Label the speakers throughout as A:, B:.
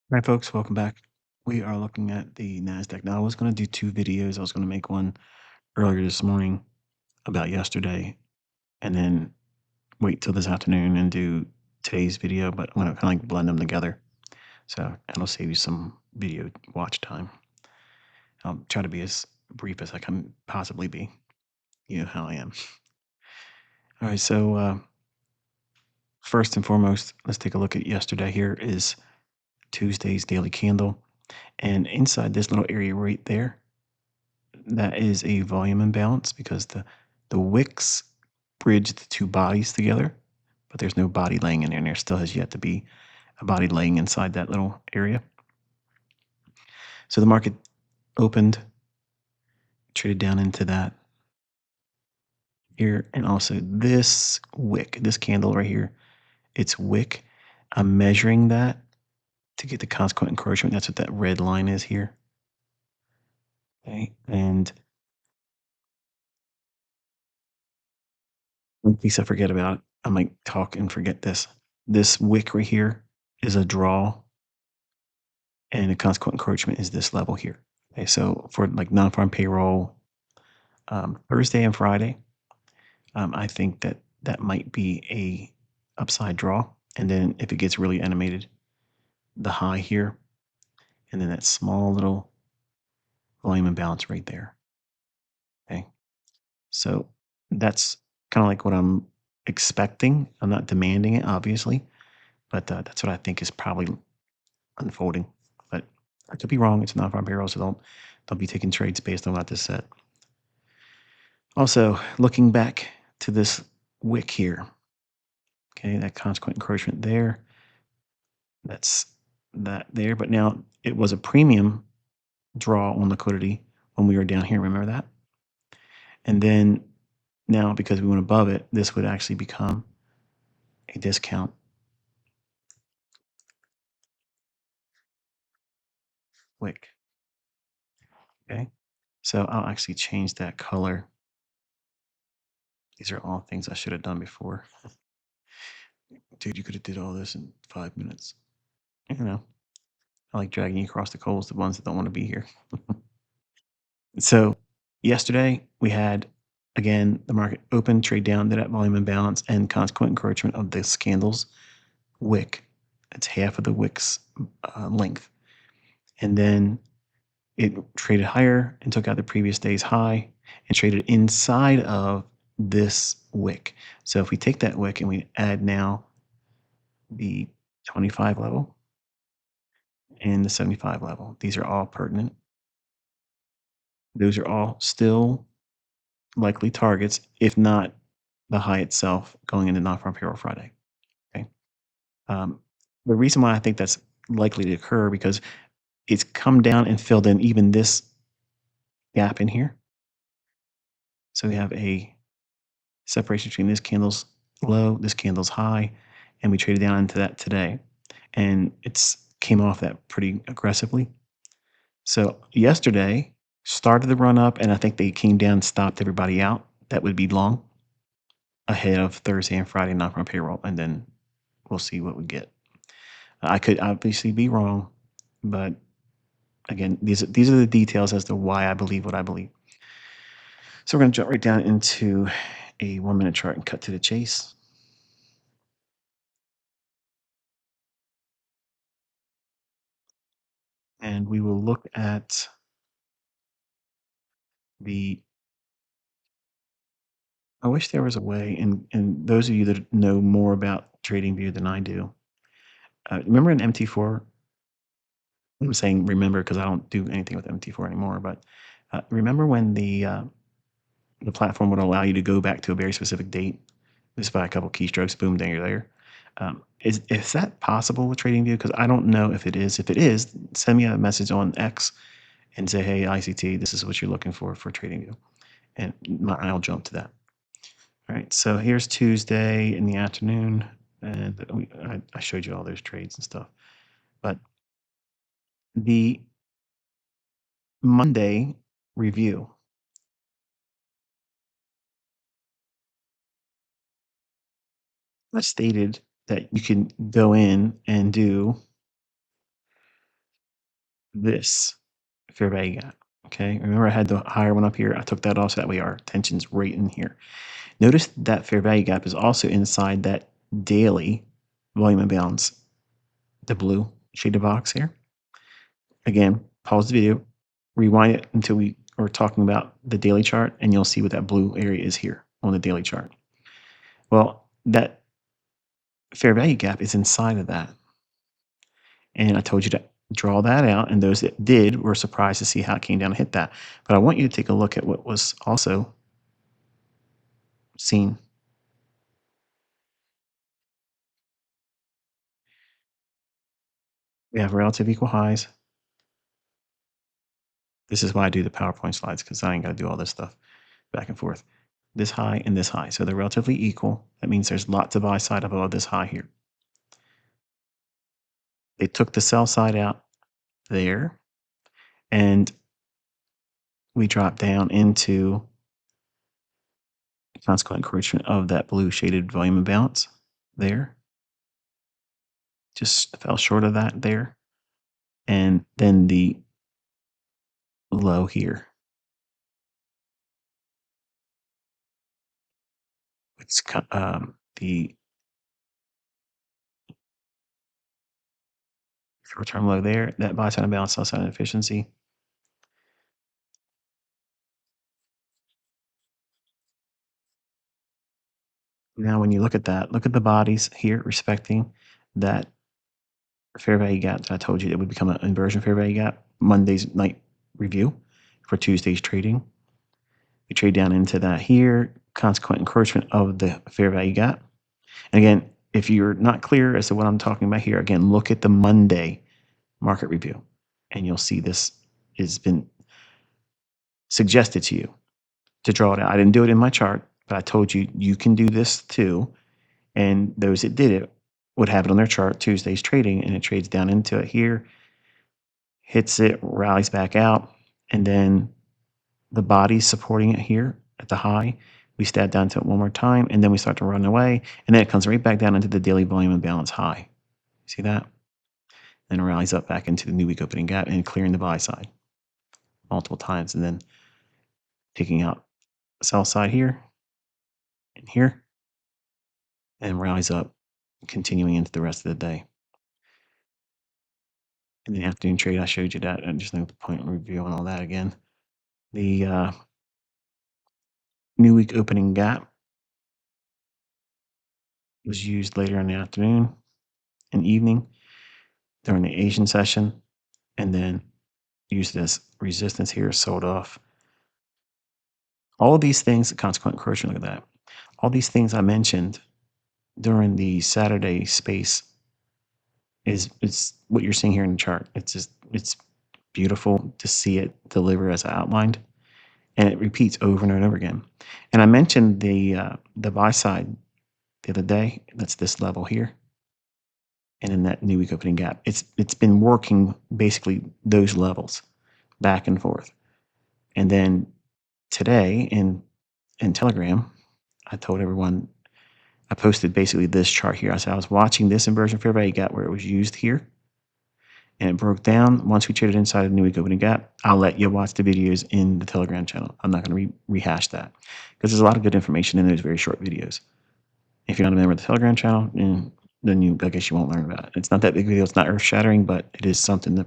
A: All right, folks, welcome back. We are looking at the NASDAQ. Now, I was going to do two videos. I was going to make one earlier this morning about yesterday and then wait till this afternoon and do today's video, but I'm going to kind of like blend them together. So it'll save you some video watch time. I'll try to be as brief as I can possibly be. You know how I am. All right, so first and foremost, let's take a look at yesterday. Here is Tuesday's daily candle. And inside this little area right there, that is a volume imbalance because the wicks bridge the two bodies together, but there's no body laying in there, and there still has yet to be a body laying inside that little area. So the market opened, traded down into that here, and also this wick, this candle right here, it's wick. I'm measuring that to get the consequent encroachment. That's what that red line is here. Okay, and in case I forget about it, I might talk and forget this. This wick right here is a draw, and the consequent encroachment is this level here. Okay, so for like non-farm payroll, Thursday and Friday, I think that that might be a upside draw, and then if it gets really animated, the high here, and then that small little volume imbalance right there. Okay, so that's kind of like what I'm expecting. I'm not demanding it, obviously, but that's what I think is probably unfolding. But I could be wrong. It's non-farm payroll, so don't be taking trades based on what this said. Also, looking back to this wick here, okay, that consequent encroachment there, that's that there. But now it was a premium draw on liquidity when we were down here. Remember that? And then now, because we went above it, this would actually become a discount wick. Okay. So I'll actually change that color. These are all things I should have done before. Dude, you could have did all this in 5 minutes. You know, I like dragging you across the coals, the ones that don't want to be here. So yesterday we had again the market open, trade down to that volume imbalance and consequent encroachment of this candle's wick. It's half of the wick's length, and then it traded higher and took out the previous day's high and traded inside of this wick. So if we take that wick and we add now the 25 level and the 75 level, these are all pertinent. Those are all still likely targets, if not the high itself going into non-farm payroll Friday. Okay. Um, the reason why I think that's likely to occur because it's come down and filled in even this gap in here. So we have a separation between this candle's low, this candle's high, and we traded down into that today. And it's came off that pretty aggressively. So yesterday started the run up, and I think they came down and stopped everybody out. That would be long ahead of Thursday and Friday non-farm payroll, and then we'll see what we get. I could obviously be wrong, but again, these are the details as to why I believe what I believe. So we're going to jump right down into a 1 minute chart and cut to the chase. And we will look at the. I wish there was a way, and those of you that know more about TradingView than I do, remember in MT4, I'm saying remember because I don't do anything with MT4 anymore, but remember when the platform would allow you to go back to a very specific date just by a couple keystrokes, boom, there you're there. Is that possible with TradingView? Because I don't know if it is. If it is, send me a message on X and say, hey, ICT, this is what you're looking for TradingView. And I'll jump to that. All right, so here's Tuesday in the afternoon, and I showed you all those trades and stuff. But the Monday review, I stated that you can go in and do this fair value gap. Okay, remember I had the higher one up here. I took that off so that way our attention's right in here. Notice that fair value gap is also inside that daily volume imbalance, the blue shaded box here. Again, pause the video, rewind it until we are talking about the daily chart, and you'll see what that blue area is here on the daily chart. Well, that fair value gap is inside of that. And I told you to draw that out, and those that did were surprised to see how it came down and hit that. But I want you to take a look at what was also seen. We have relative equal highs. This is why I do the PowerPoint slides, because I ain't got to do all this stuff back and forth. This high and this high. So they're relatively equal. That means there's lots of buy side above this high here. They took the sell side out there, and we dropped down into consequent encroachment of that blue shaded volume imbalance there. Just fell short of that there. And then the low here. It's the short-term low there, that buy side imbalance, sell side inefficiency. Now, when you look at that, look at the bodies here respecting that fair value gap that I told you it would become an inversion fair value gap. Monday's night review for Tuesday's trading. We trade down into that here, consequent encroachment of the fair value gap. And again, if you're not clear as to what I'm talking about here, again, look at the Monday market review, and you'll see this has been suggested to you to draw it out. I didn't do it in my chart, but I told you you can do this too. And those that did it would have it on their chart, Tuesday's trading, and it trades down into it here, hits it, rallies back out, and then the body's supporting it here at the high. We stab down to it one more time, and then we start to run away, and then it comes right back down into the daily volume imbalance high. See that? Then it rallies up back into the new week opening gap and clearing the buy side multiple times, and then taking out sell side here and here, and rallies up, continuing into the rest of the day. In the afternoon trade, I showed you that. I just know the point review and all that again. The new week opening gap was used later in the afternoon and evening during the Asian session, and then used as resistance here, sold off. All of these things, consequent encroachment, look at that. All these things I mentioned during the Saturday space is it's what you're seeing here in the chart. It's beautiful to see it deliver as outlined, and it repeats over and over again. And I mentioned the buy side the other day. That's this level here, and in that new week opening gap, it's been working basically those levels back and forth. And then today in Telegram, I told everyone I posted basically this chart here. I said I was watching this inversion fair value gap where it was used here, and it broke down. Once we traded inside of the new week opening gap, I'll let you watch the videos in the Telegram channel. I'm not going to rehash that because there's a lot of good information in those very short videos. If you're not a member of the Telegram channel, then I guess you won't learn about it. It's not that big a deal. It's not earth shattering, but it is something that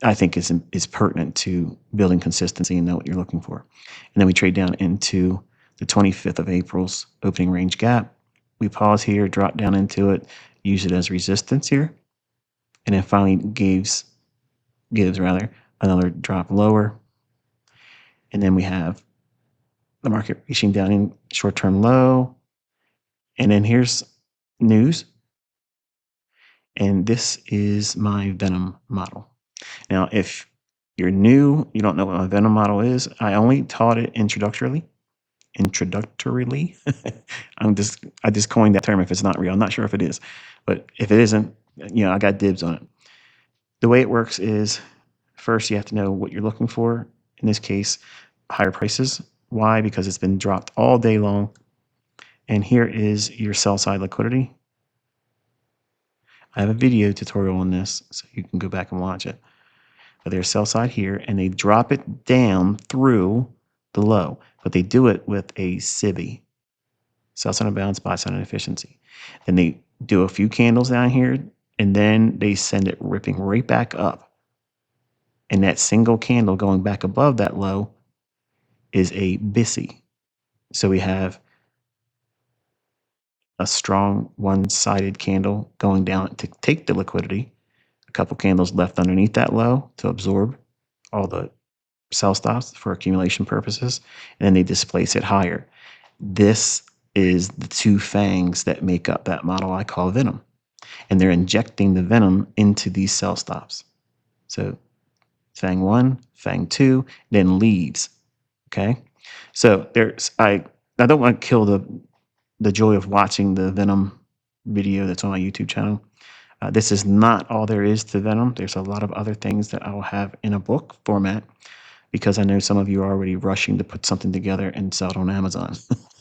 A: I think is pertinent to building consistency and know what you're looking for. And then we trade down into the 25th of April's opening range gap. We pause here, drop down into it, use it as resistance here, and then finally gives another drop lower. And then we have the market reaching down in short-term low. And then here's news. And this is my Venom model. Now, if you're new, you don't know what my Venom model is, I only taught it introductorily. I just coined that term if it's not real. I'm not sure if it is, but if it isn't, I got dibs on it. The way it works is first you have to know what you're looking for. In this case, higher prices. Why? Because it's been dropped all day long. And here is your sell side liquidity. I have a video tutorial on this, so you can go back and watch it. of their sell side here, and they drop it down through the low, but they do it with a civvy, sell side unbalanced, buy side inefficiency. Then they do a few candles down here, and then they send it ripping right back up. And that single candle going back above that low is a BISSY. So we have a strong one-sided candle going down to take the liquidity, a couple candles left underneath that low to absorb all the sell stops for accumulation purposes, and then they displace it higher. This is the two fangs that make up that model I call venom, and they're injecting the venom into these sell stops. So fang 1, fang 2, then leads. Okay, so I don't want to kill the joy of watching the venom video that's on my YouTube channel. This is not all there is to venom. There's a lot of other things that I will have in a book format, because I know some of you are already rushing to put something together and sell it on Amazon.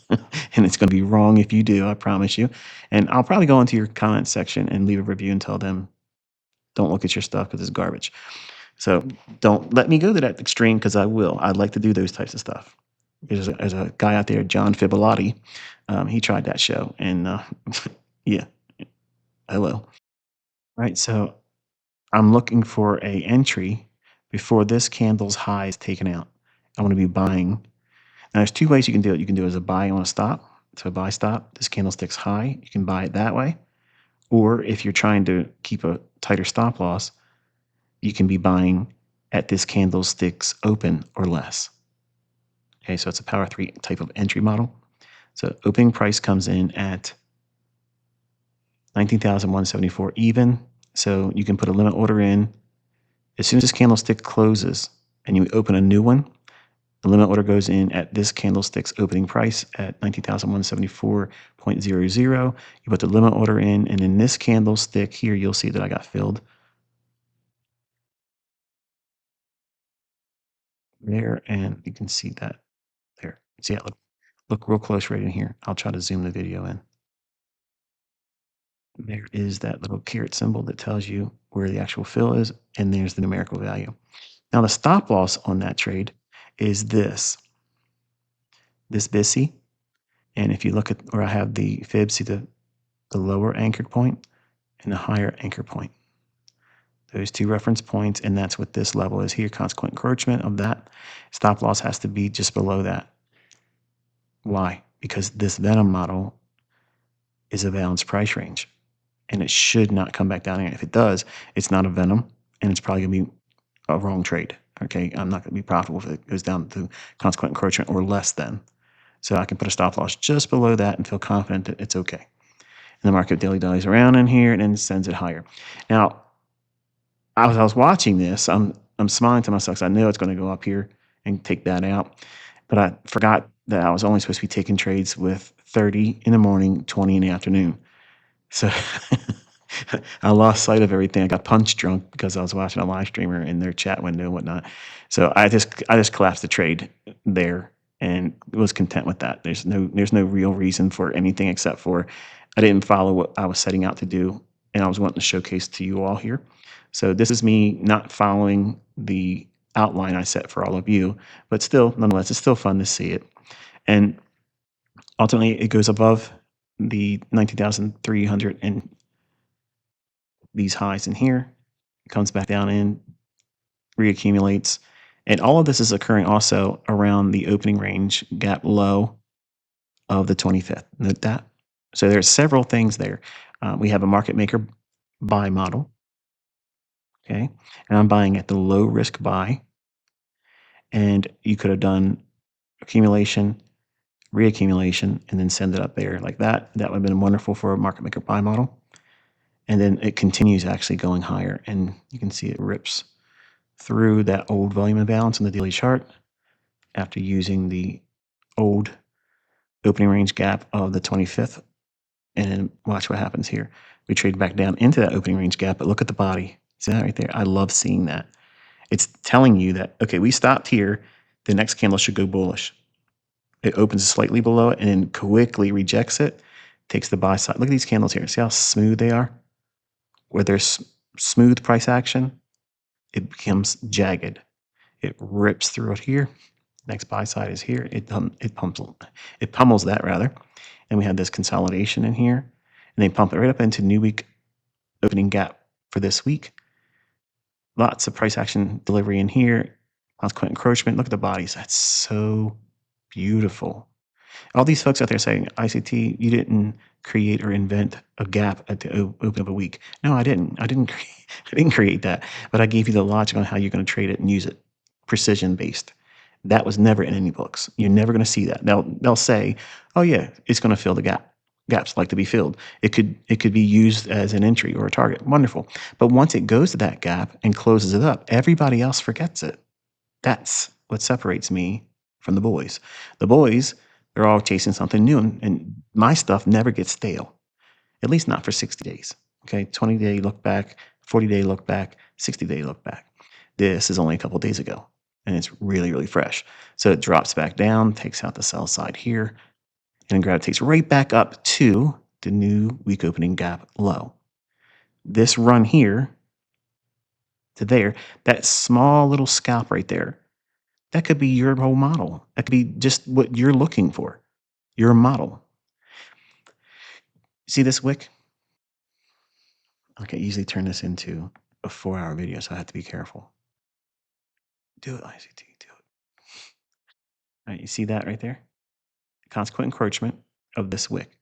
A: And it's going to be wrong if you do, I promise you. And I'll probably go into your comment section and leave a review and tell them, don't look at your stuff because it's garbage. So don't let me go to that extreme, because I will. I'd like to do those types of stuff. There's a guy out there, John Fibolotti. He tried that show, and yeah, hello. Right, so I'm looking for a entry before this candle's high is taken out. I want to be buying. Now, there's two ways you can do it. You can do it as a buy on a stop. So a buy stop, this candlestick's high. You can buy it that way. Or if you're trying to keep a tighter stop loss, you can be buying at this candlestick's open or less. Okay, so it's a power 3 type of entry model. So opening price comes in at 19,174 even. So you can put a limit order in. As soon as this candlestick closes and you open a new one, the limit order goes in at this candlestick's opening price at 19,174.00. You put the limit order in, and in this candlestick here, you'll see that I got filled there, and you can see that there. See that? Look real close right in here. I'll try to zoom the video in. There is that little caret symbol that tells you where the actual fill is, and there's the numerical value. Now, the stop loss on that trade is this BISSY. And if you look at where I have the fib, see the lower anchor point and the higher anchor point. Those two reference points, and that's what this level is here. Consequent encroachment of that stop loss has to be just below that. Why? Because this venom model is a balanced price range, and it should not come back down here. If it does, it's not a venom, and it's probably going to be a wrong trade. Okay, I'm not going to be profitable if it goes down to consequent encroachment or less than. So I can put a stop loss just below that and feel confident that it's okay. And the market daily dies around in here and then sends it higher. Now, as I was watching this, I'm smiling to myself because I know it's going to go up here and take that out. But I forgot that I was only supposed to be taking trades with 30 in the morning, 20 in the afternoon. So I lost sight of everything. I got punch drunk because I was watching a live streamer in their chat window and whatnot. So I just collapsed the trade there and was content with that. There's no real reason for anything except for I didn't follow what I was setting out to do, and I was wanting to showcase to you all here. So this is me not following the outline I set for all of you, but still, nonetheless, it's still fun to see it. And ultimately, it goes above the 19,300 and these highs in here. It comes back down in, reaccumulates. And all of this is occurring also around the opening range gap low of the 25th. Note that. So there's several things there. We have a market maker buy model. Okay. And I'm buying at the low risk buy. And you could have done accumulation, reaccumulation, and then send it up there like that. That would have been wonderful for a market maker buy model. And then it continues actually going higher. And you can see it rips through that old volume imbalance on the daily chart after using the old opening range gap of the 25th. And then watch what happens here. We trade back down into that opening range gap, but look at the body. See that right there? I love seeing that. It's telling you that, okay, we stopped here. The next candle should go bullish. It opens slightly below it and then quickly rejects it, takes the buy side. Look at these candles here. See how smooth they are? Where there's smooth price action, it becomes jagged. It rips through it here. Next buy side is here. It pummels that rather. And we have this consolidation in here. And they pump it right up into new week opening gap for this week. Lots of price action delivery in here. Consequent encroachment. Look at the bodies. That's so beautiful. All these folks out there saying, ICT, you didn't create or invent a gap at the open of a week. No, I didn't. I didn't create that. But I gave you the logic on how you're going to trade it and use it. Precision based. That was never in any books. You're never going to see that. They'll say, oh yeah, it's going to fill the gap. Gaps like to be filled. It could be used as an entry or a target. Wonderful. But once it goes to that gap and closes it up, everybody else forgets it. That's what separates me from the boys. The boys, they're all chasing something new, and my stuff never gets stale, at least not for 60 days. Okay, 20-day look back, 40-day look back, 60-day look back. This is only a couple days ago, and it's really, really fresh. So it drops back down, takes out the sell side here, and gravitates right back up to the new week opening gap low. This run here to there, that small little scalp right there, that could be your whole model. That could be just what you're looking for, your model. See this wick? Okay, easily turn this into a 4-hour video, so I have to be careful. Do it, ICT, do it. All right, you see that right there? Consequent encroachment of this wick.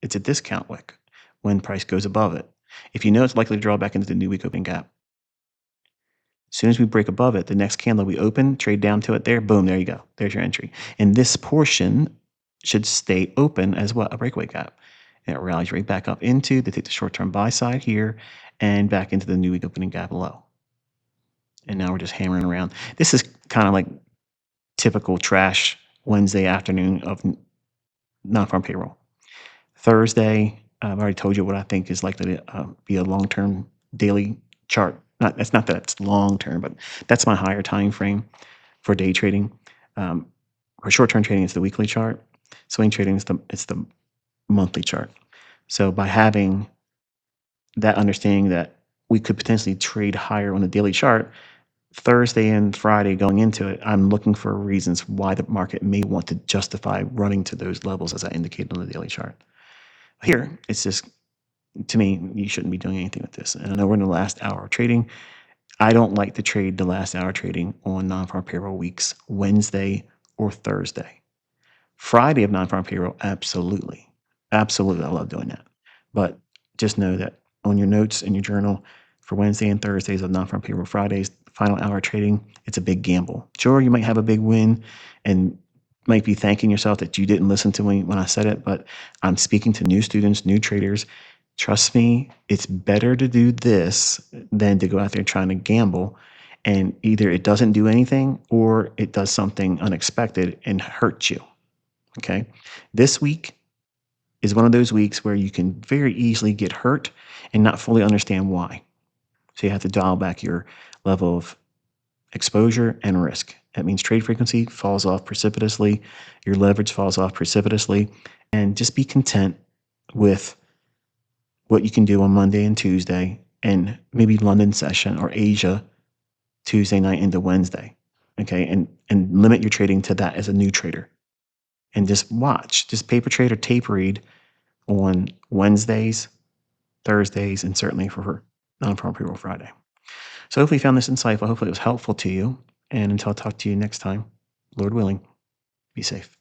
A: It's a discount wick when price goes above it. If you know it's likely to draw back into the new week opening gap, as soon as we break above it, the next candle we open, trade down to it there, boom, there you go. There's your entry. And this portion should stay open as what? A breakaway gap. And it rallies right back up into, they take the short-term buy side here and back into the new week opening gap below. And now we're just hammering around. This is kind of like typical trash Wednesday afternoon of non-farm payroll. Thursday, I've already told you what I think is likely to be a long-term daily chart. It's not that it's long-term, but that's my higher time frame for day trading. For short-term trading, it's the weekly chart. Swing trading is the monthly chart. So by having that understanding that we could potentially trade higher on the daily chart, Thursday and Friday going into it, I'm looking for reasons why the market may want to justify running to those levels as I indicated on the daily chart. Here, it's just, to me, you shouldn't be doing anything with this. And I know we're in the last hour of trading. I don't like to trade the last hour trading on non-farm payroll weeks, Wednesday or Thursday. Friday of non-farm payroll, absolutely. Absolutely, I love doing that. But just know that on your notes in your journal for Wednesday and Thursdays of non-farm payroll, Fridays, final hour trading, it's a big gamble. Sure, you might have a big win and might be thanking yourself that you didn't listen to me when I said it, but I'm speaking to new students, new traders. Trust me, it's better to do this than to go out there trying to gamble and either it doesn't do anything or it does something unexpected and hurt you. Okay. This week is one of those weeks where you can very easily get hurt and not fully understand why. So you have to dial back your level of exposure and risk. That means trade frequency falls off precipitously, your leverage falls off precipitously, and just be content with what you can do on Monday and Tuesday, and maybe London session or Asia Tuesday night into Wednesday. Okay, and limit your trading to that as a new trader. And just watch, just paper trade or tape read on Wednesdays, Thursdays, and certainly for non-farm payroll Friday. So hopefully you found this insightful. Hopefully it was helpful to you. And until I talk to you next time, Lord willing, be safe.